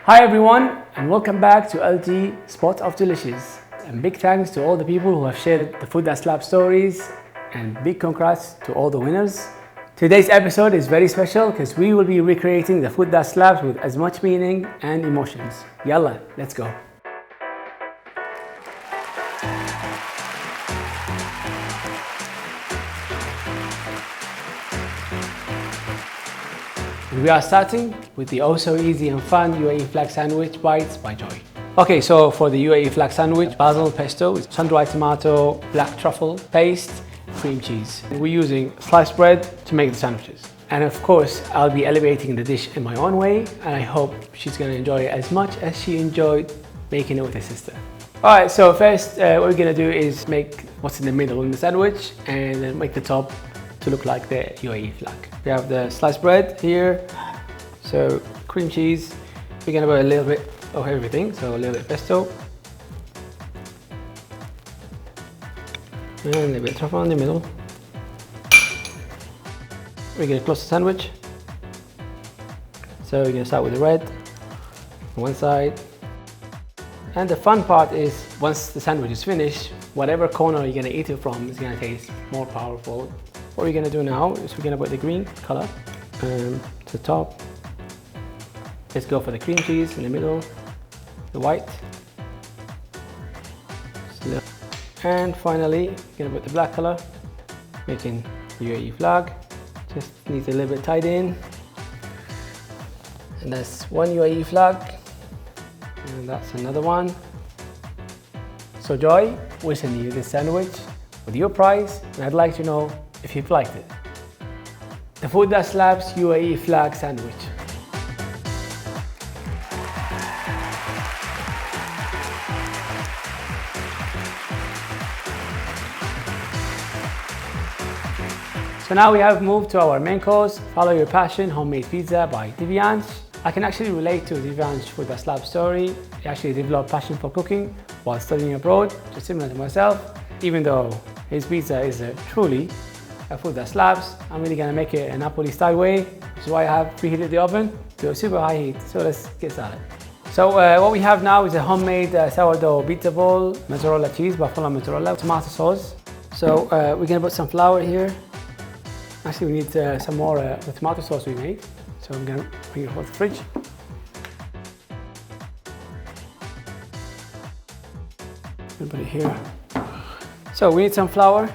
Hi everyone, and welcome back to LG Spot of Delicious. And big thanks to all the people who have shared the food that slaps stories, and big congrats to all the winners. Today's episode is very special because we will be recreating the food that slaps with as much meaning and emotions. Yalla, let's go. We are starting with the oh so easy and fun UAE flag sandwich bites by Joy. Okay, so for the UAE flag sandwich, basil pesto, sun-dried tomato, black truffle paste, cream cheese. We're using sliced bread to make the sandwiches. And of course, I'll be elevating the dish in my own way, and I hope she's gonna enjoy it as much as she enjoyed making it with her sister. All right, so first what we're gonna do is make what's in the middle in the sandwich and then make the top to look like the UAE flag. We have the sliced bread here, so cream cheese. We're gonna put a little bit of everything, so a little bit of pesto, and a little bit of truffle in the middle. We're gonna close the sandwich. So we're gonna start with the red on one side. And the fun part is once the sandwich is finished, whatever corner you're gonna eat it from is gonna taste more powerful. What we're gonna do now is we're gonna put the green color to the top. Let's go for the cream cheese in the middle, the white, and finally we're gonna put the black color, making the UAE flag. Just needs a little bit tied in, and that's one UAE flag, and that's another one. So Joy, we're sending you this sandwich with your prize, and I'd like to know if you've liked it. The food that slaps UAE flag sandwich. So now we have moved to our main course, Follow Your Passion Homemade Pizza by Divyansh. I can actually relate to Divyansh food that slaps story. He actually developed passion for cooking while studying abroad, just similar to myself. Even though his pizza is truly a food that slaps, I'm really gonna make it a Napoli style way, which is why I have preheated the oven to a super high heat. So let's get started. So what we have now is a homemade sourdough pizza bowl, mozzarella cheese, buffalo mozzarella, tomato sauce. So we're gonna put some flour here. Actually, we need some more the tomato sauce we made. So I'm gonna bring it from the fridge. I'll put it here. So we need some flour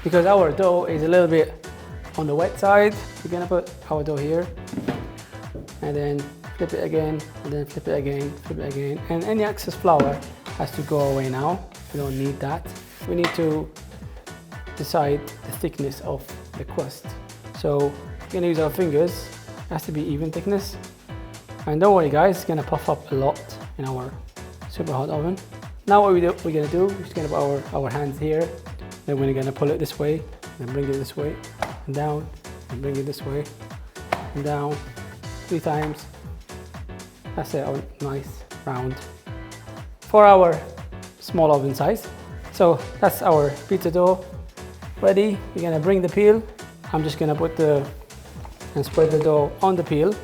because our dough is a little bit on the wet side. We're gonna put our dough here and then flip it again, and then flip it again, flip it again. And any excess flour has to go away now. We don't need that. We need to decide the thickness of the crust. So we're gonna use our fingers. It has to be even thickness. And don't worry guys, it's gonna puff up a lot in our super hot oven. Now what we're gonna do, we're just gonna put our hands here. Then we're gonna pull it this way, and bring it this way, and down, and bring it this way, and down, 3 times. That's it, our nice round. For our small oven size. So that's our pizza dough ready. We're gonna bring the peel. I'm just gonna put and spread the dough on the peel.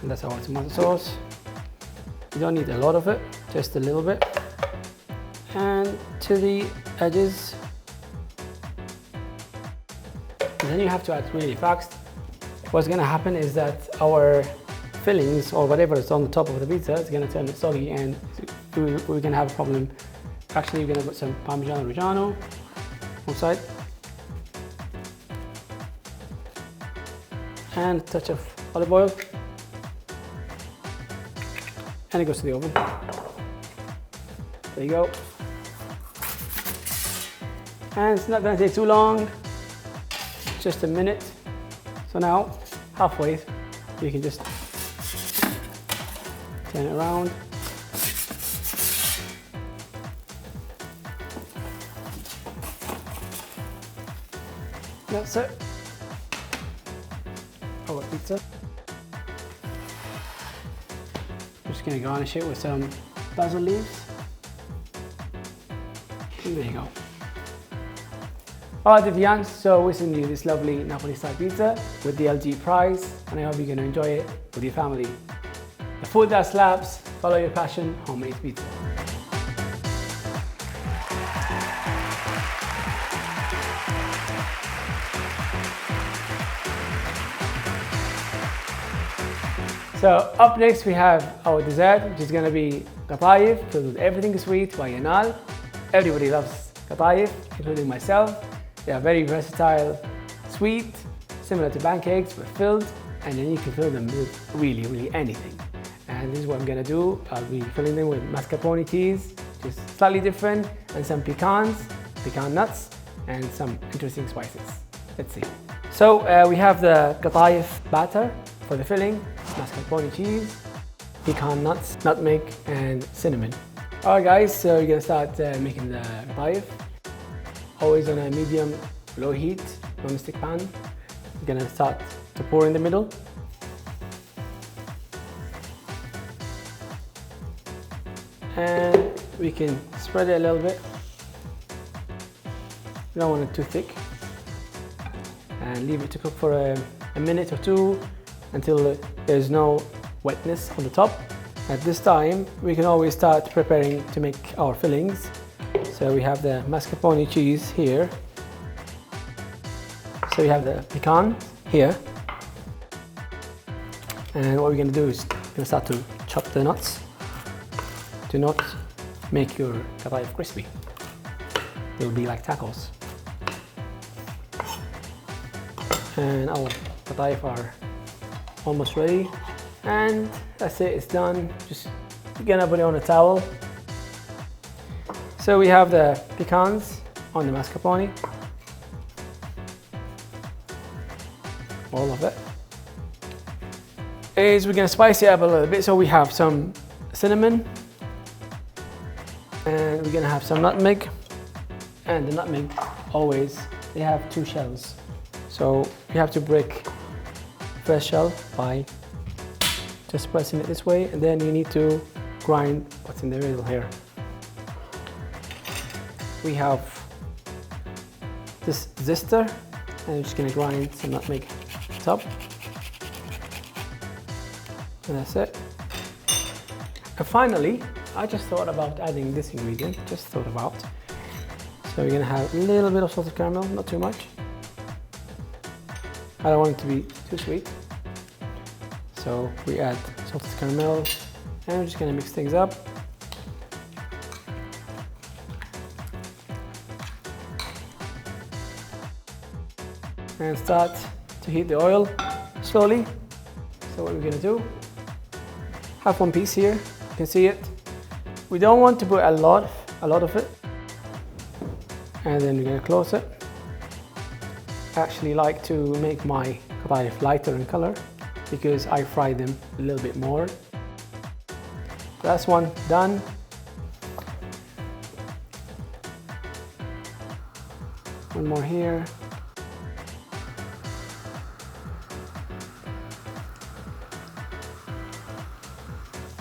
And that's our tomato sauce. You don't need a lot of it, just a little bit. And to the edges. And then you have to act really fast. What's gonna happen is that our fillings or whatever is on the top of the pizza is gonna turn soggy, and we're gonna have a problem. Actually, we're gonna put some Parmigiano Reggiano on side. And a touch of olive oil. And it goes to the oven. There you go. And it's not gonna take too long, just a minute. So now, halfway, you can just turn it around. That's it. Our pizza. I'm just gonna garnish it with some basil leaves. And there you go. Alright Divyansh, so we're sending you this lovely Napoli style pizza with the LG prize, and I hope you're going to enjoy it with your family. The food that slaps, follow your passion, homemade pizza. So up next we have our dessert, which is gonna be Papaya filled with everything sweet by Yanal. Everybody loves Papaya, including myself. They are very versatile, sweet, similar to pancakes, but filled, and then you can fill them with really anything. And this is what I'm gonna do. I'll be filling them with mascarpone cheese, just slightly different, and some pecan nuts, and some interesting spices. Let's see. So we have the qataif batter for the filling, mascarpone cheese, pecan nuts, nutmeg, and cinnamon. Alright guys, so we're gonna start making the qataif. Always on a medium low heat, non-stick pan. We're gonna start to pour in the middle. And we can spread it a little bit. We don't want it too thick. And leave it to cook for a minute or two until there's no wetness on the top. At this time, we can always start preparing to make our fillings. So we have the mascarpone cheese here. So we have the pecan here. And what we're gonna do is we're gonna start to chop the nuts. Do not make your qataif crispy. They'll be like tacos. And our qataif are almost ready. And that's it, it's done. Just gonna put it on a towel. So we have the pecans on the mascarpone. All of it. We're gonna spice it up a little bit. So we have some cinnamon, and we're gonna have some nutmeg. And the nutmeg, always, they have two shells. So you have to break first shell by just pressing it this way, and then you need to grind what's in the middle here. We have this zester, and I'm just gonna grind some nutmeg on top. And that's it. And finally, I just thought about adding this ingredient, So we're gonna have a little bit of salted caramel, not too much. I don't want it to be too sweet. So we add salted caramel, and we're just gonna mix things up. And start to heat the oil slowly. So what we're gonna do, have one piece here, you can see it. We don't want to put a lot of it. And then we're gonna close it. I actually like to make my qataif lighter in color because I fry them a little bit more. That's one done. One more here.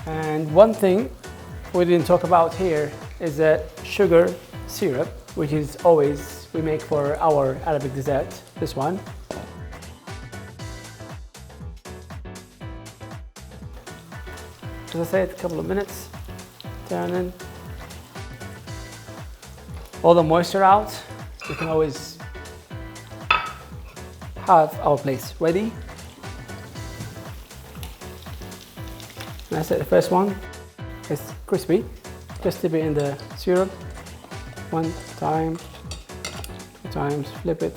And one thing we didn't talk about here is that sugar syrup, which is always we make for our Arabic dessert, this one. As I said, a couple of minutes, turn in. All the moisture out. We can always have our place ready. That's it, the first one is crispy. Just dip it in the syrup. One time, two times, flip it.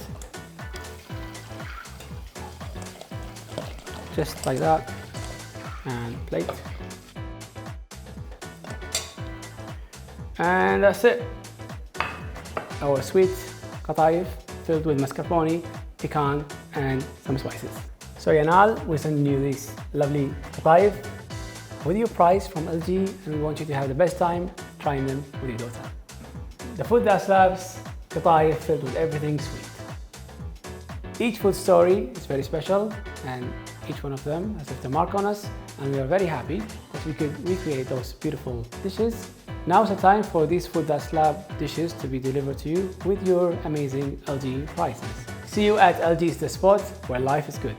Just like that. And plate. And that's it. Our sweet qataif filled with mascarpone, pecan, and some spices. So Yanal, we're sending you this lovely qataif with your prize from LG, and we want you to have the best time trying them with your daughter. The food that slaps, qataif filled with everything sweet. Each food story is very special, and each one of them has left a mark on us, and we are very happy that we could recreate those beautiful dishes. Now is the time for these food that slap dishes to be delivered to you with your amazing LG prizes. See you at LG's The Spot, where life is good.